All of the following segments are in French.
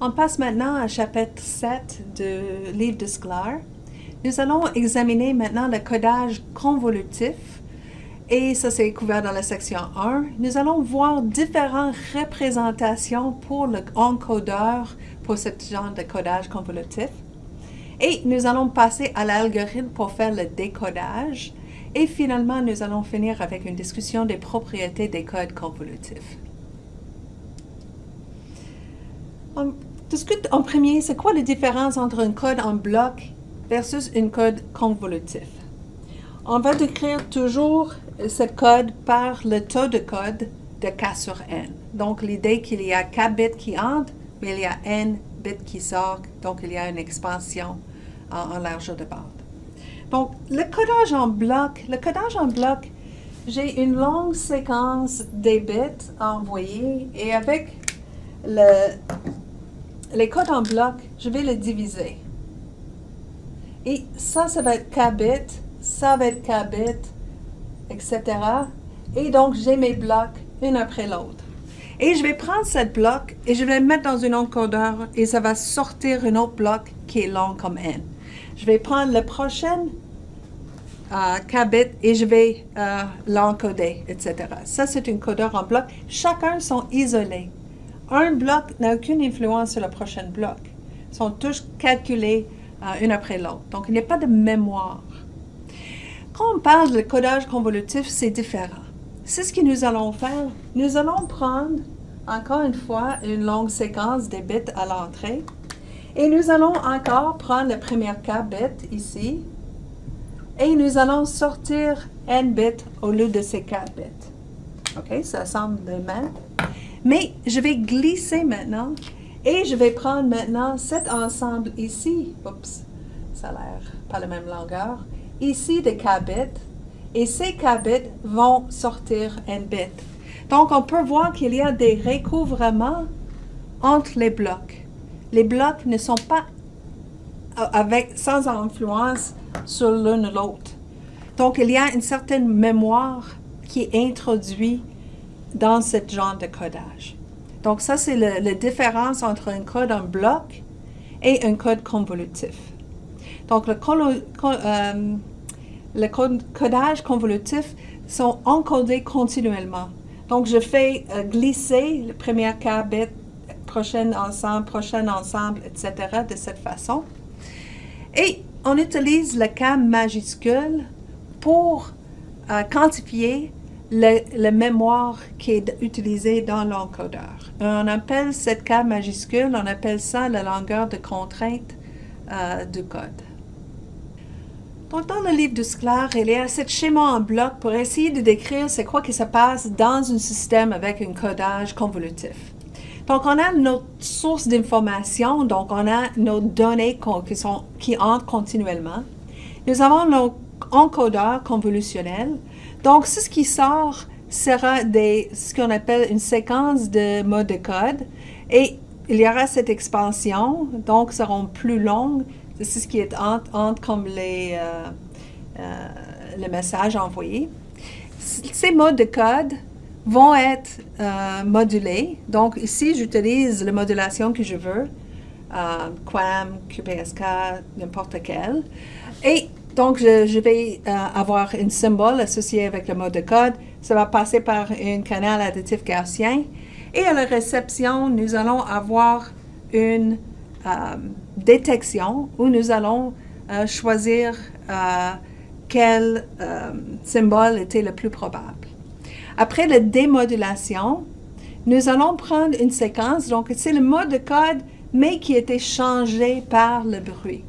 On passe maintenant au chapitre 7 du livre de Sklar. Nous allons examiner maintenant le codage convolutif et ça c'est couvert dans la section 1. Nous allons voir différentes représentations pour le encodeur pour ce genre de codage convolutif. Et nous allons passer à l'algorithme pour faire le décodage. Et finalement, nous allons finir avec une discussion des propriétés des codes convolutifs. On discute en premier, c'est quoi la différence entre un code en bloc versus un code convolutif? On va décrire toujours ce code par le taux de code de K sur N. Donc, l'idée qu'il y a K bits qui entrent, mais il y a N bits qui sortent, donc il y a une expansion en largeur de bande. Donc, le codage en bloc, j'ai une longue séquence des bits envoyés et avec les codes en bloc, je vais les diviser. Et ça va être K bits, ça va être K bits, etc. Et donc, j'ai mes blocs, un après l'autre. Et je vais prendre cette bloc et je vais le mettre dans un encodeur et ça va sortir un autre bloc qui est long comme N. Je vais prendre le prochain K bits et je vais l'encoder, etc. Ça, c'est un codeur en bloc. Chacun sont isolés. Un bloc n'a aucune influence sur le prochain bloc. Ils sont tous calculés un après l'autre. Donc, il n'y a pas de mémoire. Quand on parle de codage convolutif, c'est différent. C'est ce que nous allons faire. Nous allons prendre, encore une fois, une longue séquence des bits à l'entrée. Et nous allons encore prendre la première K bit ici. Et nous allons sortir N bits au lieu de ces 4 bits. OK, ça semble les mêmes. Mais je vais glisser maintenant et je vais prendre maintenant cet ensemble ici. Oups, ça a l'air pas la même longueur. Ici de K bits. Et ces K bits vont sortir N bits. Donc, on peut voir qu'il y a des recouvrements entre les blocs. Les blocs ne sont pas sans influence sur l'un ou l'autre. Donc, il y a une certaine mémoire qui est introduite dans ce genre de codage. Donc, ça, c'est la différence entre un code en bloc et un code convolutif. Donc, le codage convolutif sont encodés continuellement. Donc, je fais glisser le premier K bit, prochain ensemble, etc. de cette façon. Et on utilise le K majuscule pour quantifier la mémoire qui est utilisée dans l'encodeur. On appelle cette K majuscule, on appelle ça la longueur de contrainte du code. Donc, dans le livre de Sklar, il y a ce schéma en bloc pour essayer de décrire c'est quoi qui se passe dans un système avec un codage convolutif. Donc, on a notre source d'information, donc on a nos données qui entrent continuellement. Nous avons nos encodeurs convolutionnels. Donc, ce qui sort sera ce qu'on appelle une séquence de mots de code. Et il y aura cette expansion, donc seront plus longues. C'est ce qui est entre comme le message envoyé. Ces mots de code vont être modulés. Donc, ici, j'utilise la modulation que je veux, QAM, QPSK, n'importe quelle. Et donc, je vais avoir un symbole associé avec le mot de code. Ça va passer par un canal additif gaussien. Et à la réception, nous allons avoir une détection où nous allons choisir quel symbole était le plus probable. Après la démodulation, nous allons prendre une séquence, donc c'est le mot de code, mais qui a été changé par le bruit.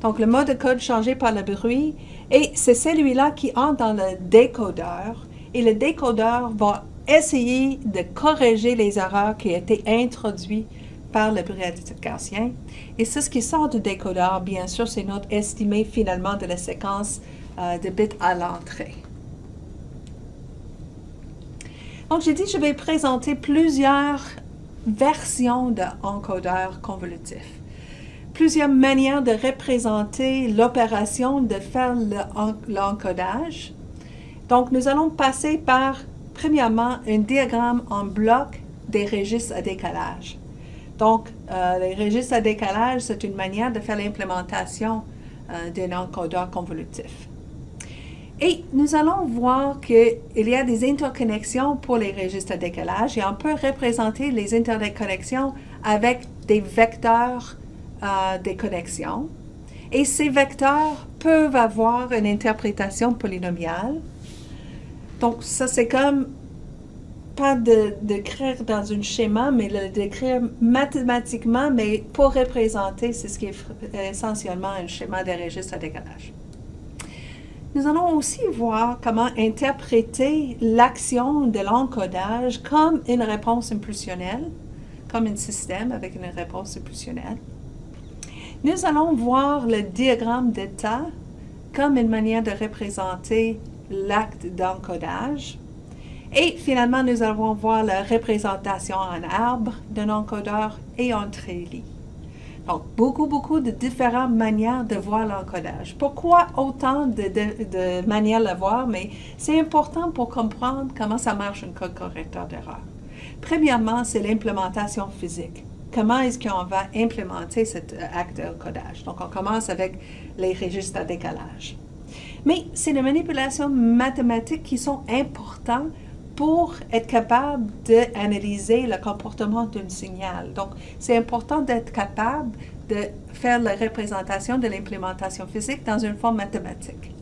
Donc le mot de code changé par le bruit, et c'est celui-là qui entre dans le décodeur, et le décodeur va essayer de corriger les erreurs qui ont été introduites par le bruit additif gaussien. Et c'est ce qui sort du décodeur, bien sûr, c'est notre estimé finalement de la séquence de bits à l'entrée. Donc, j'ai dit que je vais présenter plusieurs versions d'encodeur convolutif. Plusieurs manières de représenter l'opération de faire l'encodage. Donc, nous allons passer par, premièrement, un diagramme en bloc des registres à décalage. Donc, les registres à décalage, c'est une manière de faire l'implémentation d'un encodeur convolutif. Et nous allons voir qu'il y a des interconnexions pour les registres à décalage et on peut représenter les interconnexions avec des vecteurs des connexions. Et ces vecteurs peuvent avoir une interprétation polynomiale. Donc, ça, c'est comme pas d'écrire dans un schéma, mais d'écrire mathématiquement, mais pour représenter, c'est ce qui est essentiellement un schéma de registre à décalage. Nous allons aussi voir comment interpréter l'action de l'encodage comme une réponse impulsionnelle, comme un système avec une réponse impulsionnelle. Nous allons voir le diagramme d'état comme une manière de représenter l'acte d'encodage. Et finalement, nous allons voir la représentation en arbre d'un encodeur et en trélie. Donc, beaucoup de différentes manières de voir l'encodage. Pourquoi autant de manières de le voir? Mais c'est important pour comprendre comment ça marche un code correcteur d'erreur. Premièrement, c'est l'implémentation physique. Comment est-ce qu'on va implémenter cet acte d'encodage? Donc, on commence avec les registres à décalage. Mais c'est les manipulations mathématiques qui sont importantes pour être capable d'analyser le comportement d'un signal. Donc, c'est important d'être capable de faire la représentation de l'implémentation physique dans une forme mathématique.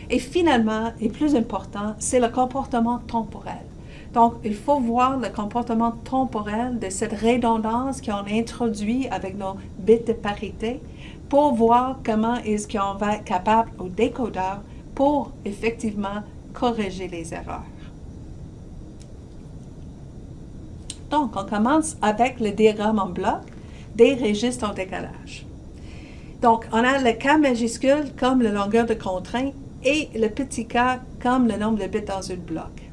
Et finalement, et plus important, c'est le comportement temporel. Donc, il faut voir le comportement temporel de cette redondance qu'on introduit avec nos bits de parité pour voir comment est-ce qu'on va être capable au décodeur pour effectivement corriger les erreurs. Donc, on commence avec le diagramme en bloc des registres en décalage. Donc, on a le K majuscule comme la longueur de contrainte et le petit k comme le nombre de bits dans un bloc.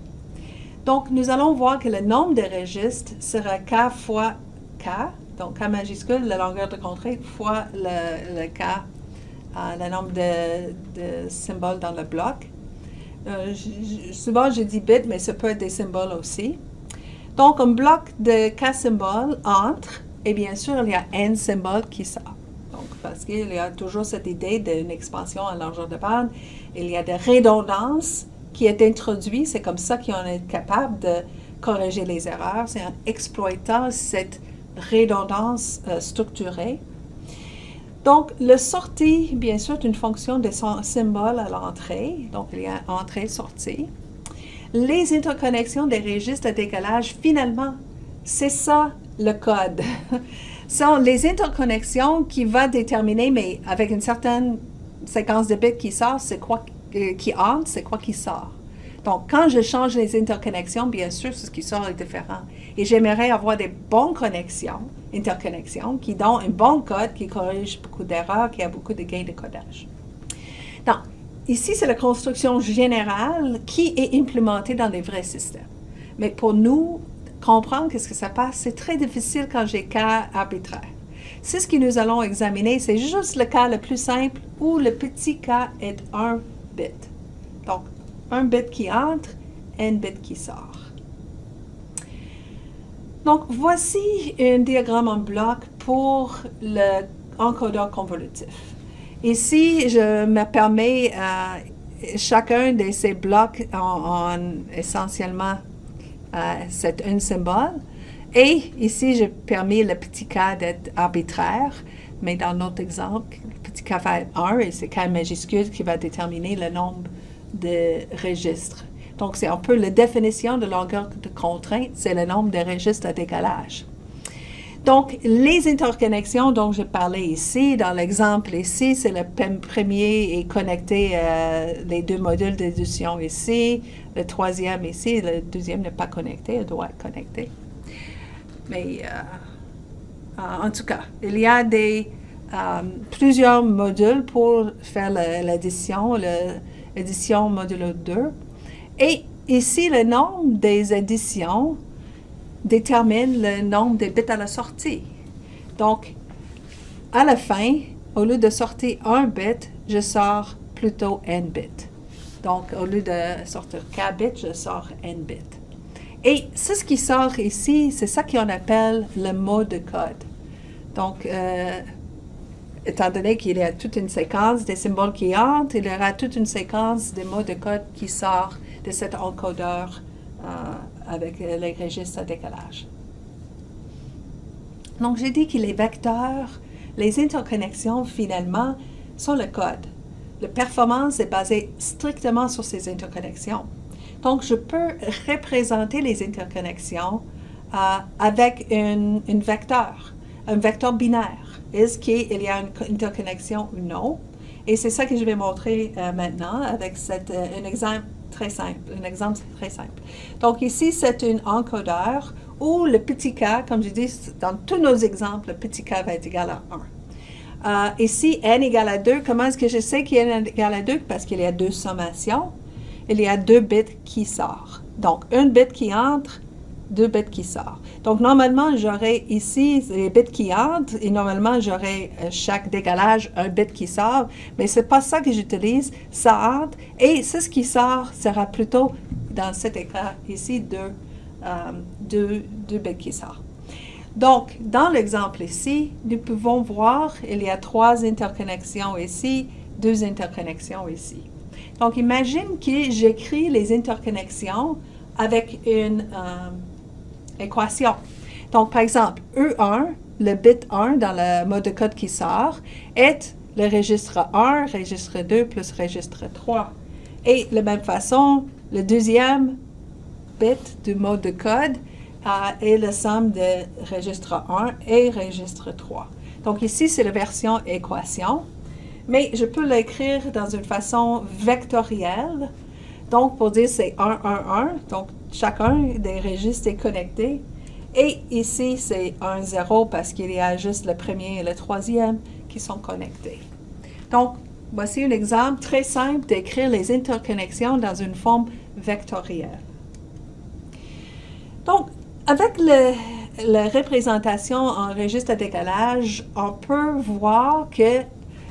Donc, nous allons voir que le nombre de registres sera k fois k, donc k majuscule, la longueur de contrainte, fois le k, le nombre de symboles dans le bloc. Souvent, je dis bits, mais ça peut être des symboles aussi. Donc, un bloc de k symboles entre, et bien sûr, il y a n symboles qui sortent. Donc, parce qu'il y a toujours cette idée d'une expansion en largeur de bande, il y a des redondances qui est introduite, c'est comme ça qu'on est capable de corriger les erreurs, c'est en exploitant cette redondance structurée. Donc, le sortie, bien sûr, est une fonction de son symbole à l'entrée, donc il y a entrée-sortie. Les interconnexions des registres de décalage, finalement, c'est ça le code. Sont les interconnexions qui vont déterminer, mais avec une certaine séquence de bits qui sort, c'est quoi qui entre, c'est quoi qui sort. Donc, quand je change les interconnexions, bien sûr, ce qui sort est différent. Et j'aimerais avoir des bonnes interconnexions, qui donnent un bon code, qui corrige beaucoup d'erreurs, qui a beaucoup de gains de codage. Donc, ici, c'est la construction générale qui est implémentée dans les vrais systèmes. Mais pour nous, comprendre qu'est-ce que ça passe, c'est très difficile quand j'ai cas arbitraire. C'est ce que nous allons examiner, c'est juste le cas le plus simple où le petit k est 1 bit. Donc, un bit qui entre, n bit qui sort. Donc, voici un diagramme en bloc pour l'encodeur convolutif. Ici, je me permets chacun de ces blocs en essentiellement c'est un symbole. Et ici, j'ai permis le petit k d'être arbitraire, mais dans notre exemple, le petit k va être 1 et c'est k majuscule qui va déterminer le nombre de registres. Donc, c'est un peu la définition de longueur de contrainte, c'est le nombre de registres à décalage. Donc, les interconnexions dont j'ai parlé ici, dans l'exemple ici, c'est le premier est connecté les deux modules d'édition ici, le troisième ici, le deuxième n'est pas connecté, il doit être connecté. Mais en tout cas, il y a plusieurs modules pour faire l'édition, l'édition modulo 2. Et ici, le nombre des éditions détermine le nombre de bits à la sortie. Donc, à la fin, au lieu de sortir 1 bit, je sors plutôt n bits. Donc, au lieu de sortir k bits, je sors n bits. Et ce qui sort ici, c'est ça qu'on appelle le mot de code. Donc, étant donné qu'il y a toute une séquence des symboles qui entrent, il y aura toute une séquence des mots de code qui sort de cet encodeur avec les registres à décalage. Donc, j'ai dit que les vecteurs, les interconnexions, finalement, sont le code. La performance est basée strictement sur ces interconnexions. Donc, je peux représenter les interconnexions avec un vecteur binaire. Est-ce qu'il y a une interconnexion ou non? Et c'est ça que je vais montrer maintenant avec un exemple très simple. Donc, ici, c'est un encodeur où le petit k, comme je dis, dans tous nos exemples, le petit k va être égal à 1. Ici, n égale à 2. Comment est-ce que je sais qu'il est n égale à 2? Parce qu'il y a deux sommations. Il y a 2 bits qui sortent. Donc, un bit qui entre, 2 bits qui sortent. Donc, normalement, j'aurai ici les bits qui entrent et normalement, j'aurai chaque décalage un bit qui sort. Mais ce n'est pas ça que j'utilise. Ça entre et ce qui sort sera plutôt, dans cet écran ici, 2 bits qui sortent. Donc, dans l'exemple ici, nous pouvons voir il y a 3 interconnexions ici, 2 interconnexions ici. Donc, imagine que j'écris les interconnexions avec une équation. Donc, par exemple, E1, le bit 1 dans le mode de code qui sort, est le registre 1, registre 2 plus registre 3. Et de la même façon, le deuxième bit du mode de code est la somme de registre 1 et registre 3. Donc, ici, c'est la version équation. Mais je peux l'écrire dans une façon vectorielle. Donc, pour dire c'est 1, 1, 1. Donc, chacun des registres est connecté. Et ici, c'est 1, 0 parce qu'il y a juste le premier et le troisième qui sont connectés. Donc, voici un exemple très simple d'écrire les interconnexions dans une forme vectorielle. Donc, avec la représentation en registre à décalage, on peut voir que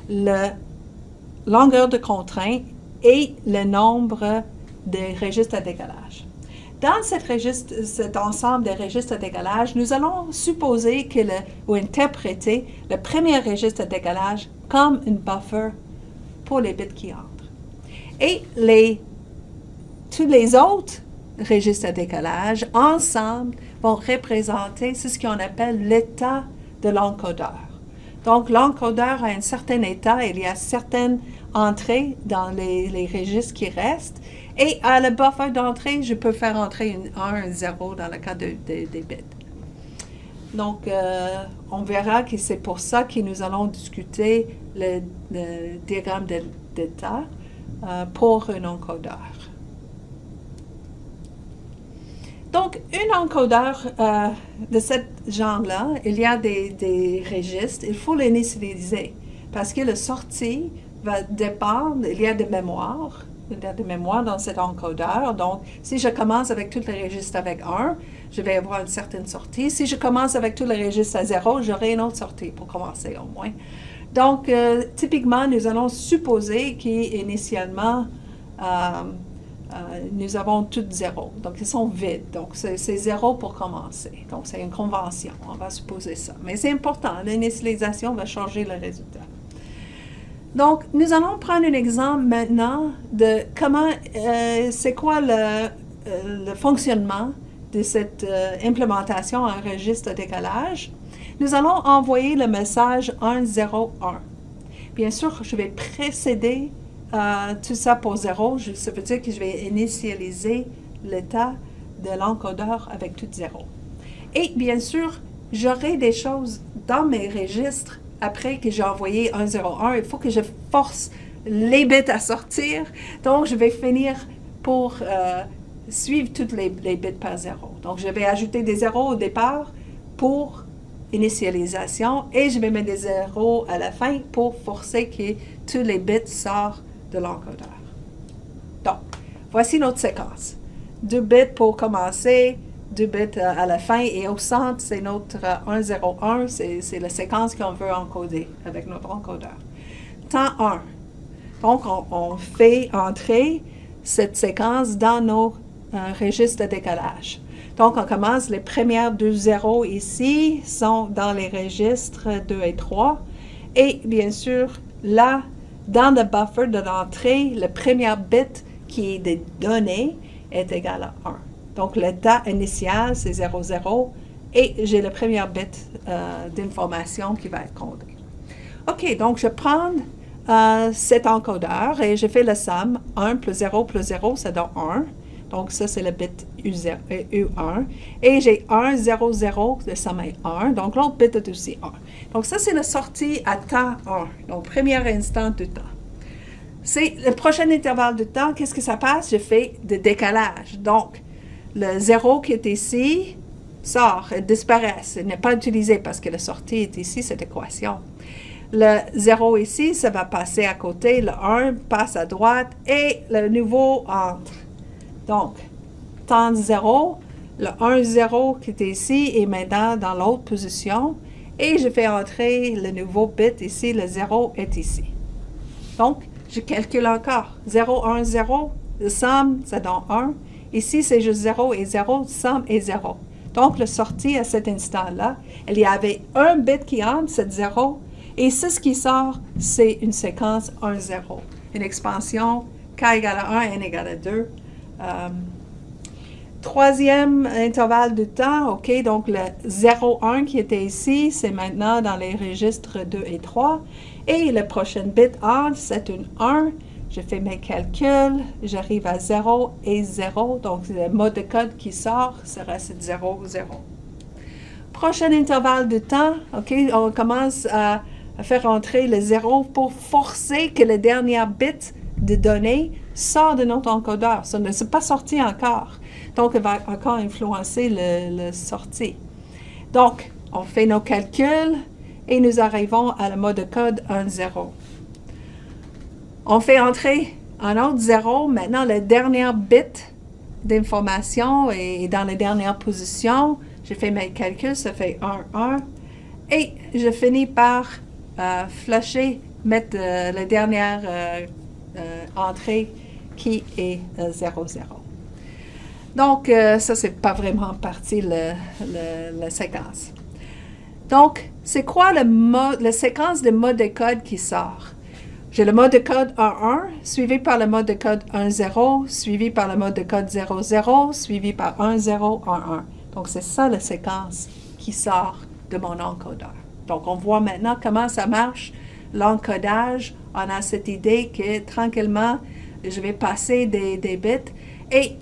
la longueur de contrainte et le nombre de registres à décalage. Dans cet ensemble de registres à décalage, nous allons supposer ou interpréter le premier registre à décalage comme une buffer pour les bits qui entrent. Et tous les autres registres à décalage, ensemble, vont représenter ce qu'on appelle l'état de l'encodeur. Donc, l'encodeur a un certain état, il y a certaines entrées dans les registres qui restent, et à la buffer d'entrée, je peux faire entrer un 1, 0 dans le cas des bits. Donc, on verra que c'est pour ça que nous allons discuter le diagramme d'état pour un encodeur. Donc, un encodeur de ce genre-là, il y a des registres, il faut les initialiser parce que la sortie va dépendre, il y a de mémoire dans cet encodeur. Donc, si je commence avec tous les registres avec 1, je vais avoir une certaine sortie. Si je commence avec tous les registres à 0, j'aurai une autre sortie pour commencer au moins. Donc, typiquement, nous allons supposer qu'initialement, nous avons toutes 0. Donc, ils sont vides. Donc, c'est 0 pour commencer. Donc, c'est une convention. On va supposer ça. Mais c'est important. L'initialisation va changer le résultat. Donc, nous allons prendre un exemple maintenant de comment, c'est quoi le fonctionnement de cette implémentation en registre de décalage. Nous allons envoyer le message 1, 0, 1. Bien sûr, je vais précéder tout ça pour 0, ça veut dire que je vais initialiser l'état de l'encodeur avec tout 0. Et bien sûr, j'aurai des choses dans mes registres après que j'ai envoyé 1, 0, 1. Il faut que je force les bits à sortir. Donc, je vais finir pour suivre tous les bits par 0. Donc, je vais ajouter des 0 au départ pour initialisation et je vais mettre des 0 à la fin pour forcer que tous les bits sortent de l'encodeur. Donc, voici notre séquence. 2 bits pour commencer, 2 bits à la fin et au centre, c'est notre 1, 0, 1, c'est la séquence qu'on veut encoder avec notre encodeur. Temps 1. Donc, on fait entrer cette séquence dans nos registres de décalage. Donc, on commence, les premières deux zéros ici sont dans les registres 2 et 3. Et bien sûr, là, dans le buffer de l'entrée, le premier bit qui est des données est égal à 1. Donc, l'état initial, c'est 0, 0. Et j'ai le premier bit d'information qui va être codé. OK, donc je prends cet encodeur et je fais le somme. 1 plus 0 plus 0, ça donne 1. Donc, ça, c'est le bit U1. Et j'ai 1, 0, 0, le somme est 1. Donc, l'autre bit est aussi 1. Donc, ça, c'est la sortie à temps 1. Donc, premier instant de temps. C'est le prochain intervalle de temps. Qu'est-ce que ça passe? Je fais de décalage. Donc, le 0 qui est ici sort, disparaît. Il n'est pas utilisé parce que la sortie est ici, cette équation. Le 0 ici, ça va passer à côté. Le 1 passe à droite et le nouveau entre. Donc, temps 0, le 1, 0 qui était ici est maintenant dans l'autre position. Et je fais entrer le nouveau bit ici, le 0 est ici. Donc, je calcule encore. 0, 1, 0, le somme, ça donne 1. Ici, c'est juste 0 et 0, somme est 0. Donc, la sortie à cet instant-là, il y avait un bit qui entre, c'est 0. Et ce qui sort, c'est une séquence 1, 0. Une expansion k égale à 1, n égale à 2. Troisième intervalle de temps, OK, donc le 0, 1 qui était ici, c'est maintenant dans les registres 2 et 3. Et le prochain bit entre, c'est une 1. Je fais mes calculs, j'arrive à 0 et 0. Donc, le mode de code qui sort sera 0, 0. Prochain intervalle de temps, OK, on commence à faire entrer le 0 pour forcer que le dernier bit de données sort de notre encodeur. Ça ne s'est pas sorti encore. Donc, il va encore influencer le sortie. Donc, on fait nos calculs et nous arrivons à le mode de code 1, 0. On fait entrer un autre 0. Maintenant, le dernier bit d'information est dans la dernière position. Je fais mes calculs, ça fait 1, 1. Et je finis par flasher, mettre la dernière entrée qui est 0, 0. Donc, ça, c'est pas vraiment partie la séquence. Donc, c'est quoi la séquence de mode de code qui sort? J'ai le mode de code 1, 1, suivi par le mode de code 1, 0, suivi par le mode de code 0, 0, suivi par 1, 0, 1, 1. Donc, c'est ça la séquence qui sort de mon encodeur. Donc, on voit maintenant comment ça marche, l'encodage. On a cette idée que, tranquillement, je vais passer des bits. Et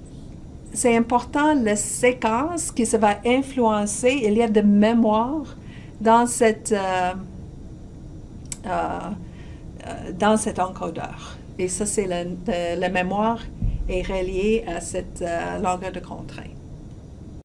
c'est important, la séquence qui se va influencer. Il y a de mémoire dans cet encodeur. Et ça, c'est la mémoire est reliée à cette longueur de contrainte.